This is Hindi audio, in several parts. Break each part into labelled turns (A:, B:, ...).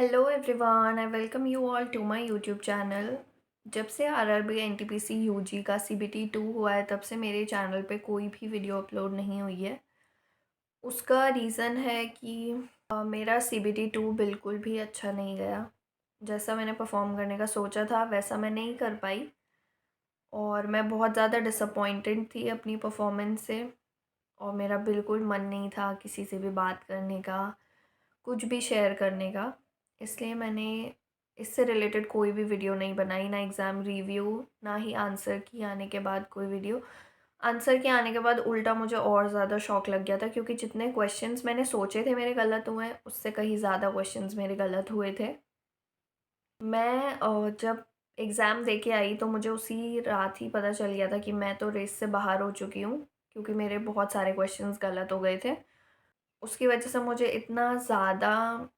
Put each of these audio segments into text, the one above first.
A: Hello everyone, I welcome you all to my YouTube channel. जब से आरआरबी एनटीपीसी यूजी का सीबीटी 2 हुआ है तब से मेरे चैनल पे कोई भी वीडियो अपलोड नहीं हुई है। उसका रीज़न है कि मेरा सीबीटी 2 बिल्कुल भी अच्छा नहीं गया। जैसा मैंने परफॉर्म करने का सोचा था वैसा मैं नहीं कर पाई और मैं बहुत ज़्यादा डिसअपॉइंटेड थी अपनी परफॉर्मेंस से। और मेरा बिल्कुल मन नहीं था किसी से भी बात करने का, कुछ भी शेयर करने का। इसलिए मैंने इससे रिलेटेड कोई भी वीडियो नहीं बनाई, ना एग्ज़ाम रिव्यू, ना ही आंसर की आने के बाद कोई वीडियो। आंसर के आने के बाद उल्टा मुझे और ज़्यादा शॉक लग गया था क्योंकि जितने क्वेश्चंस मैंने सोचे थे मेरे गलत हुए, उससे कहीं ज़्यादा क्वेश्चंस मेरे गलत हुए थे। मैं जब एग्ज़ाम दे के आई तो मुझे उसी रात ही पता चल गया था कि मैं तो रेस से बाहर हो चुकी हूँ, क्योंकि मेरे बहुत सारे क्वेश्चंस गलत हो गए थे। उसकी वजह से मुझे इतना ज़्यादा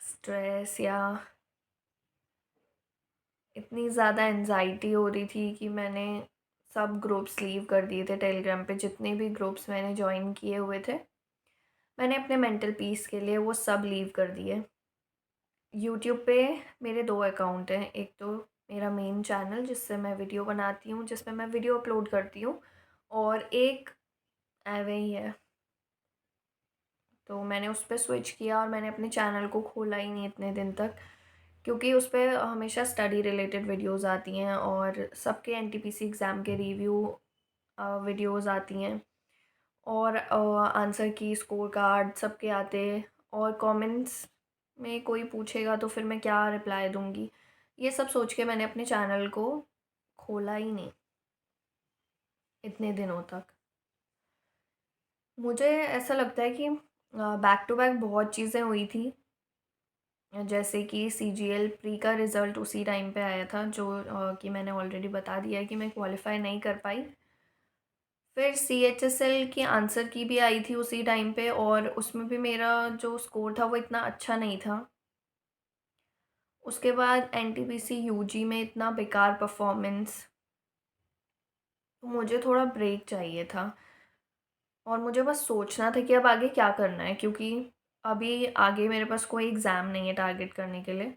A: स्ट्रेस या इतनी ज़्यादा एंजाइटी हो रही थी कि मैंने सब ग्रुप्स लीव कर दिए थे। टेलीग्राम पे जितने भी ग्रुप्स मैंने जॉइन किए हुए थे, मैंने अपने मेंटल पीस के लिए वो सब लीव कर दिए। यूट्यूब पे मेरे 2 अकाउंट हैं। एक तो मेरा मेन चैनल जिससे मैं वीडियो बनाती हूँ, जिसमें मैं वीडियो अपलोड करती हूँ, और एक एवे ही है। तो मैंने उस पे स्विच किया और मैंने अपने चैनल को खोला ही नहीं इतने दिन तक, क्योंकि उस पे हमेशा स्टडी रिलेटेड वीडियोस आती हैं और सबके एनटीपीसी एग्ज़ाम के रिव्यू वीडियोस आती हैं, और आंसर की स्कोर कार्ड सबके आते। और कमेंट्स में कोई पूछेगा तो फिर मैं क्या रिप्लाई दूँगी, ये सब सोच के मैंने अपने चैनल को खोला ही नहीं इतने दिनों तक। मुझे ऐसा लगता है कि बैक टू बैक बहुत चीज़ें हुई थी। जैसे कि सीजीएल प्री का रिज़ल्ट उसी टाइम पे आया था, जो कि मैंने ऑलरेडी बता दिया है कि मैं क्वालिफ़ाई नहीं कर पाई। फिर सीएचएसएल की आंसर की भी आई थी उसी टाइम पे, और उसमें भी मेरा जो स्कोर था वो इतना अच्छा नहीं था। उसके बाद एनटीपीसी यूजी में इतना बेकार परफॉर्मेंस, तो मुझे थोड़ा ब्रेक चाहिए था। और मुझे बस सोचना था कि अब आगे क्या करना है, क्योंकि अभी आगे मेरे पास कोई एग्ज़ाम नहीं है टारगेट करने के लिए।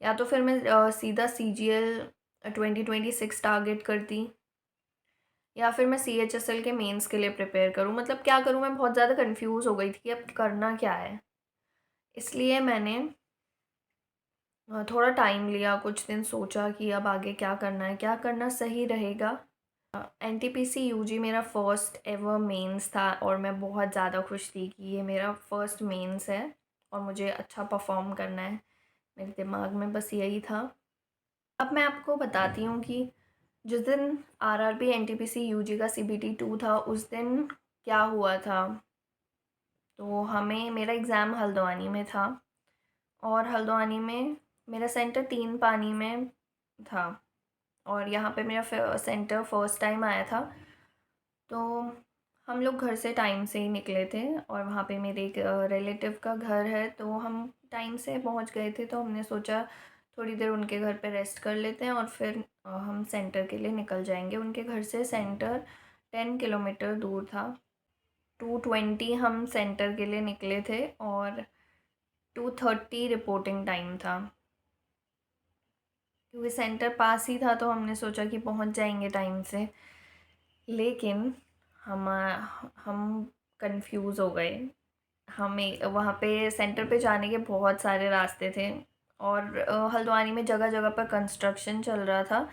A: या तो फिर मैं सीधा सीजीएल 2026 टारगेट करती, या फिर मैं सीएचएसएल के मेंस के लिए प्रिपेयर करूँ। मतलब क्या करूँ, मैं बहुत ज़्यादा कंफ्यूज हो गई थी कि अब करना क्या है। इसलिए मैंने थोड़ा टाइम लिया, कुछ दिन सोचा कि अब आगे क्या करना है, क्या करना सही रहेगा। एनटीपीसी यूजी मेरा फर्स्ट एवर मेंस था और मैं बहुत ज़्यादा खुश थी कि ये मेरा फर्स्ट मेंस है और मुझे अच्छा परफॉर्म करना है। मेरे दिमाग में बस यही था। अब मैं आपको बताती हूँ कि जिस दिन आरआरबी एनटीपीसी यूजी का सीबीटी 2 था उस दिन क्या हुआ था। तो हमें मेरा एग्ज़ाम हल्द्वानी में था, और हल्द्वानी में मेरा सेंटर 3 पानी में था, और यहाँ पे मेरा सेंटर फर्स्ट टाइम आया था। तो हम लोग घर से टाइम से ही निकले थे, और वहाँ पे मेरे एक रिलेटिव का घर है, तो हम टाइम से पहुँच गए थे। तो हमने सोचा थोड़ी देर उनके घर पे रेस्ट कर लेते हैं और फिर हम सेंटर के लिए निकल जाएंगे। उनके घर से सेंटर 10 किलोमीटर दूर था। 2:20 हम सेंटर के लिए निकले थे और 2:30 रिपोर्टिंग टाइम था। क्योंकि सेंटर पास ही था तो हमने सोचा कि पहुंच जाएंगे टाइम से। लेकिन हम हम कंफ्यूज हो गए। हमें वहाँ पे सेंटर पे जाने के बहुत सारे रास्ते थे, और हल्द्वानी में जगह जगह पर कंस्ट्रक्शन चल रहा था,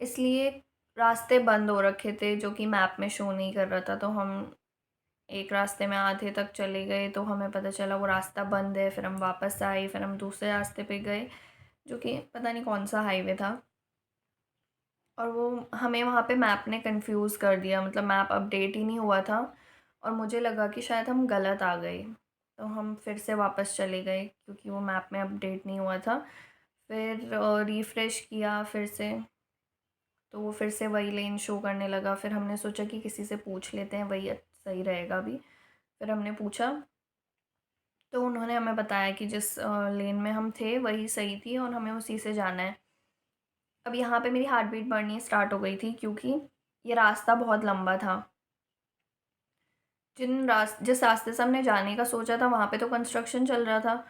A: इसलिए रास्ते बंद हो रखे थे जो कि मैप में शो नहीं कर रहा था। तो हम एक रास्ते में आधे तक चले गए तो हमें पता चला वो रास्ता बंद है। फिर हम वापस आए, फिर हम दूसरे रास्ते पे गए जो कि पता नहीं कौन सा हाईवे था, और वो हमें वहाँ पे मैप ने कंफ्यूज कर दिया। मतलब मैप अपडेट ही नहीं हुआ था और मुझे लगा कि शायद हम गलत आ गए, तो हम फिर से वापस चले गए क्योंकि वो मैप में अपडेट नहीं हुआ था। फिर रिफ़्रेश किया फिर से, तो वो फिर से वही लेन शो करने लगा। फिर हमने सोचा कि किसी से पूछ लेते हैं, वही सही रहेगा अभी। फिर हमने पूछा तो उन्होंने हमें बताया कि जिस लेन में हम थे वही सही थी और हमें उसी से जाना है। अब यहाँ पे मेरी हार्ट बीट बढ़नी स्टार्ट हो गई थी क्योंकि ये रास्ता बहुत लंबा था। जिस रास्ते से हमने जाने का सोचा था वहाँ पे तो कंस्ट्रक्शन चल रहा था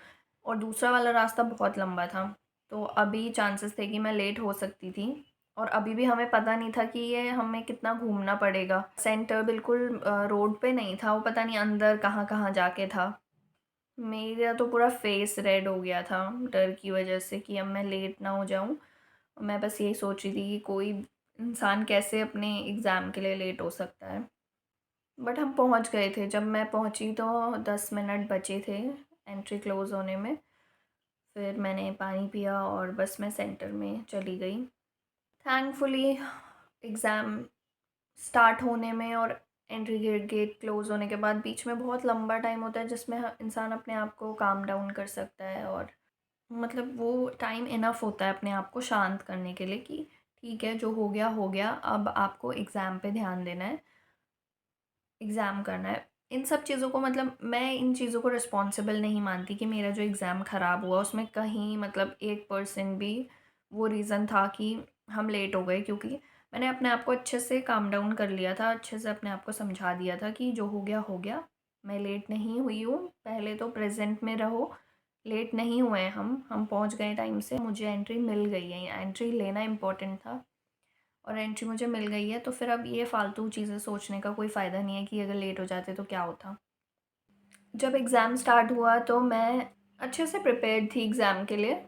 A: और दूसरा वाला रास्ता बहुत लंबा था। तो अभी चांसेस थे कि मैं लेट हो सकती थी और अभी भी हमें पता नहीं था कि ये हमें कितना घूमना पड़ेगा। सेंटर बिल्कुल रोड पे नहीं था, वो पता नहीं अंदर कहाँ-कहाँ जाके था। मेरा तो पूरा फेस रेड हो गया था डर की वजह से कि अब मैं लेट ना हो जाऊँ। मैं बस यही सोच रही थी कि कोई इंसान कैसे अपने एग्ज़ाम के लिए लेट हो सकता है। बट हम पहुंच गए थे। जब मैं पहुंची तो 10 मिनट बचे थे एंट्री क्लोज़ होने में। फिर मैंने पानी पिया और बस मैं सेंटर में चली गई। थैंकफुली एग्ज़ाम स्टार्ट होने में और एंट्री गेट क्लोज़ होने के बाद बीच में बहुत लंबा टाइम होता है जिसमें इंसान अपने आप को काम डाउन कर सकता है और मतलब वो टाइम इनफ होता है अपने आप को शांत करने के लिए कि ठीक है, जो हो गया, अब आपको एग्ज़ाम पे ध्यान देना है, एग्ज़ाम करना है। इन सब चीज़ों को मतलब मैं इन चीज़ों को रिस्पॉन्सिबल नहीं मानती कि मेरा जो एग्ज़ाम ख़राब हुआ उसमें कहीं मतलब 1% भी वो रीज़न था कि हम लेट हो गए, क्योंकि मैंने अपने आप को अच्छे से काम डाउन कर लिया था, अच्छे से अपने आप को समझा दिया था कि जो हो गया, मैं लेट नहीं हुई हूँ, पहले तो प्रेज़ेंट में रहो, लेट नहीं हुए हैं हम पहुँच गए टाइम से, मुझे एंट्री मिल गई है, एंट्री लेना इम्पोर्टेंट था। और एंट्री मुझे मिल गई है, तो फिर अब ये फ़ालतू चीज़ें सोचने का कोई फ़ायदा नहीं है कि अगर लेट हो जाते तो क्या होता। जब एग्ज़ाम स्टार्ट हुआ तो मैं अच्छे से प्रिपेयर्ड थी एग्ज़ाम के लिए।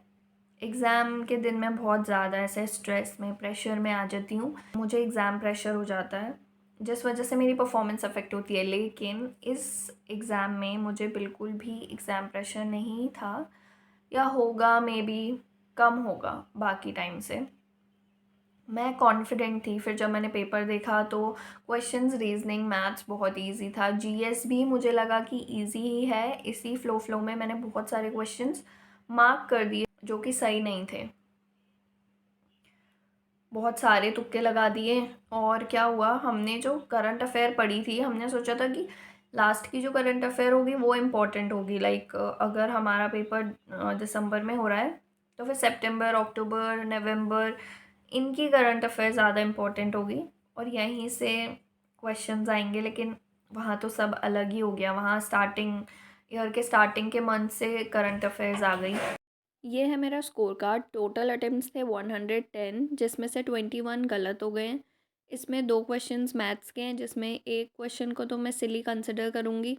A: एग्ज़ाम के दिन मैं बहुत ज़्यादा ऐसे स्ट्रेस में, प्रेशर में आ जाती हूँ। मुझे एग्ज़ाम प्रेशर हो जाता है, जिस वजह से मेरी परफ़ॉर्मेंस अफ़ेक्ट होती है। लेकिन इस एग्ज़ाम में मुझे बिल्कुल भी एग्ज़ाम प्रेशर नहीं था, या होगा मेबी, कम होगा बाकी टाइम से। मैं कॉन्फिडेंट थी। फिर जब मैंने पेपर देखा तो क्वेश्चंस रीजनिंग मैथ्स बहुत इजी था। जीएस भी मुझे लगा कि इजी ही है। इसी फ्लो में मैंने बहुत सारे क्वेश्चंस मार्क कर दिए जो कि सही नहीं थे। बहुत सारे तुक्के लगा दिए और क्या हुआ, हमने जो करंट अफेयर पढ़ी थी, हमने सोचा था कि लास्ट की जो करंट अफेयर होगी वो इम्पोर्टेंट होगी। लाइक अगर हमारा पेपर दिसंबर में हो रहा है तो फिर सितंबर, अक्टूबर, नवंबर, इनकी करंट अफेयर ज़्यादा इम्पोर्टेंट होगी और यहीं से क्वेश्चंस आएंगे। लेकिन वहाँ तो सब अलग ही हो गया। वहाँ स्टार्टिंग ईयर के स्टार्टिंग के मंथ से करंट अफेयर्स आ गई। ये है मेरा स्कोर कार्ड। टोटल अटेम्प्ट्स थे 110, जिसमें से 21 गलत हो गए हैं। इसमें 2 क्वेश्चंस मैथ्स के हैं, जिसमें एक क्वेश्चन को तो मैं सिली कंसिडर करूँगी,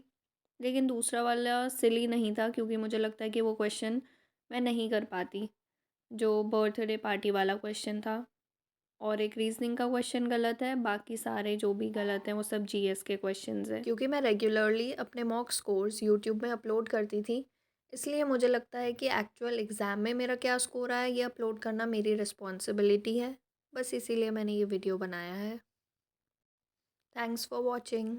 A: लेकिन दूसरा वाला सिली नहीं था क्योंकि मुझे लगता है कि वो क्वेश्चन मैं नहीं कर पाती, जो बर्थडे पार्टी वाला क्वेश्चन था। और एक रीजनिंग का क्वेश्चन गलत है, बाकी सारे जो भी गलत हैं वो सब जीएस के क्वेश्चंस हैं। क्योंकि मैं रेगुलरली अपने मॉक स्कोर्स यूट्यूब में अपलोड करती थी, इसलिए मुझे लगता है कि एक्चुअल एग्ज़ाम में मेरा क्या स्कोर आया ये अपलोड करना मेरी रिस्पॉन्सिबिलिटी है। बस इसीलिए मैंने ये वीडियो बनाया है। Thanks for watching.